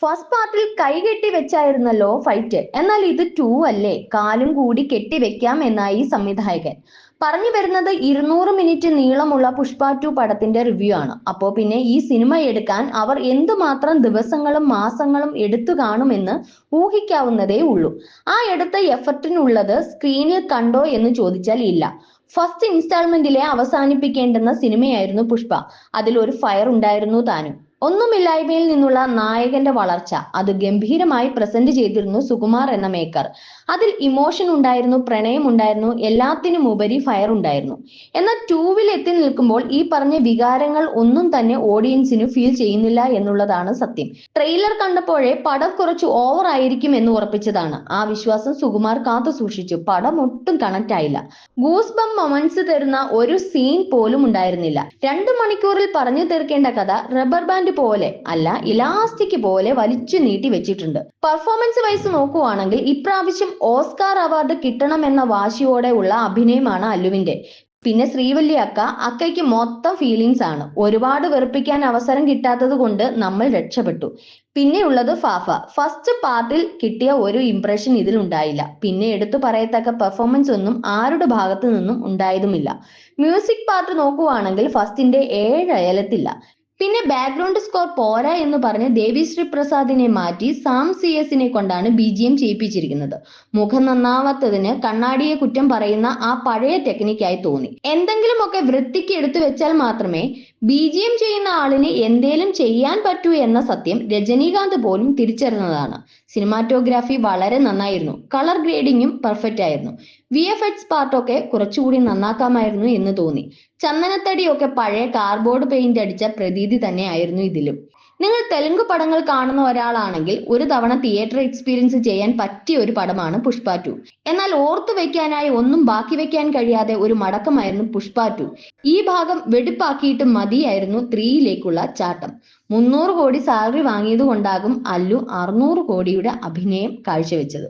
First പാർട്ടിൽ കൈ കെട്ടി വെച്ചായിരുന്നല്ലോ ഫൈറ്റ്, എന്നാൽ ഇത് 2 അല്ലേ, കാലും കൂടി കെട്ടിവെക്കാം എന്നായി സംവിധായകൻ. പറഞ്ഞു വരുന്നത് 200 മിനിറ്റ് നീളമുള്ള പുഷ്പ 2 പടത്തിന്റെ റിവ്യൂ ആണ്. അപ്പോ പിന്നെ ഈ സിനിമ എടുക്കാൻ അവർ എന്തുമാത്രം ദിവസങ്ങളും മാസങ്ങളും എടുത്തു കാണുമെന്ന് ഊഹിക്കാവുന്നതേ ഉള്ളൂ. ആ എടുത്ത എഫർട്ടിനുള്ളത് സ്ക്രീനിൽ കണ്ടോ എന്ന് ചോദിച്ചാൽ ഇല്ല. ഫസ്റ്റ് ഇൻസ്റ്റാൾമെന്റിലെ അവസാനിപ്പിക്കേണ്ടുന്ന സിനിമയായിരുന്നു പുഷ്പ. അതിൽ ഒരു ഫയർ ഉണ്ടായിരുന്നു താനും. ഒന്നുമില്ലായ്മയിൽ നിന്നുള്ള നായകന്റെ വളർച്ച അത് ഗംഭീരമായി പ്രസന്റ് ചെയ്തിരുന്നു സുകുമാർ എന്ന മേക്കർ. അതിൽ ഇമോഷൻ ഉണ്ടായിരുന്നു, പ്രണയം ഉണ്ടായിരുന്നു, എല്ലാത്തിനും ഉപരി ഫയർ ഉണ്ടായിരുന്നു. എന്നാൽ 2വിൽ എത്തി നിൽക്കുമ്പോൾ ഈ പറഞ്ഞ വികാരങ്ങൾ ഒന്നും തന്നെ ഓഡിയൻസിന് ഫീൽ ചെയ്യുന്നില്ല എന്നുള്ളതാണ് സത്യം. ട്രെയിലർ കണ്ടപ്പോഴേ പടം കുറച്ച് ഓവർ ആയിരിക്കും എന്ന് ഉറപ്പിച്ചതാണ്. ആ വിശ്വാസം സുകുമാർ കാത്തു സൂക്ഷിച്ചു. പടം ഒട്ടും കണക്ട് ആയില്ല. ഗൂസ് ബം മൊമെന്റ്സ് തരുന്ന ഒരു സീൻ പോലും ഉണ്ടായിരുന്നില്ല. 2 മണിക്കൂറിൽ പറഞ്ഞു തീർക്കേണ്ട കഥ റബ്ബർ ബാൻഡ് പോലെ അല്ല, ഇലാസ്റ്റിക് പോലെ വലിച്ചു നീട്ടി വെച്ചിട്ടുണ്ട്. പെർഫോമൻസ് വൈസ് നോക്കുവാണെങ്കിൽ ഇപ്രാവശ്യം ഓസ്കാർ അവാർഡ് കിട്ടണമെന്ന വാശിയോടെ ഉള്ള അഭിനയമാണ് അല്ലുവിന്റെ. പിന്നെ ശ്രീവല്ലി അക്കയ്ക്ക് മൊത്തം ഫീലിങ്സ് ആണ്. ഒരുപാട് വെറുപ്പിക്കാൻ അവസരം കിട്ടാത്തത് കൊണ്ട് നമ്മൾ രക്ഷപ്പെട്ടു. പിന്നെയുള്ളത് ഫാഫ. ഫസ്റ്റ് പാർട്ടിൽ കിട്ടിയ ഒരു ഇംപ്രഷൻ ഇതിൽ ഉണ്ടായില്ല. പിന്നെ എടുത്തു പറയത്തക്ക പെർഫോമൻസ് ഒന്നും ആരുടെ ഭാഗത്തു നിന്നും ഉണ്ടായതുമില്ല. മ്യൂസിക് പാർട്ട് നോക്കുവാണെങ്കിൽ ഫസ്റ്റിന്റെ 7 അയലത്തില്ല. പിന്നെ ബാക്ക്ഗ്രൗണ്ട് സ്കോർ പോരാ എന്ന് പറഞ്ഞ് ദേവിശ്രീ പ്രസാദിനെ മാറ്റി സാം CS കൊണ്ടാണ് BGM ചെയ്യിപ്പിച്ചിരിക്കുന്നത്. മുഖം നന്നാവാത്തതിന് കണ്ണാടിയെ കുറ്റം പറയുന്ന ആ പഴയ ടെക്നിക്കായി തോന്നി. എന്തെങ്കിലുമൊക്കെ വൃത്തിക്ക് എടുത്തു വെച്ചാൽ മാത്രമേ BGM ചെയ്യുന്ന ആളിന് എന്തേലും ചെയ്യാൻ പറ്റൂ എന്ന സത്യം രജനീകാന്ത് പോലും തിരിച്ചറിഞ്ഞതാണ്. സിനിമാറ്റോഗ്രാഫി വളരെ നന്നായിരുന്നു. കളർ ഗ്രേഡിങ്ങും പെർഫെക്റ്റ് ആയിരുന്നു. VFX പാർട്ടൊക്കെ കുറച്ചുകൂടി നന്നാക്കാമായിരുന്നു എന്ന് തോന്നി. ചന്ദനത്തടിയൊക്കെ പഴയ കാർഡ്ബോർഡ് പെയിന്റ് അടിച്ച പ്രതീതി തന്നെ ആയിരുന്നു ഇതിലും. നിങ്ങൾ തെലുങ്ക് പടങ്ങൾ കാണുന്ന ഒരാളാണെങ്കിൽ ഒരു തവണ തിയേറ്റർ എക്സ്പീരിയൻസ് ചെയ്യാൻ പറ്റിയ ഒരു പടമാണ് പുഷ്പ 2. എന്നാൽ ഓർത്തു വെക്കാനായി ഒന്നും ബാക്കി വെക്കാൻ കഴിയാതെ ഒരു മടക്കമായിരുന്നു പുഷ്പ 2. ഈ ഭാഗം വെടിപ്പാക്കിയിട്ട് മതിയായിരുന്നു 3യിലേക്കുള്ള ചാട്ടം. 300 കോടി സാലറി വാങ്ങിയത് കൊണ്ടാകും അല്ലു 600 കോടിയുടെ അഭിനയം കാഴ്ചവെച്ചത്.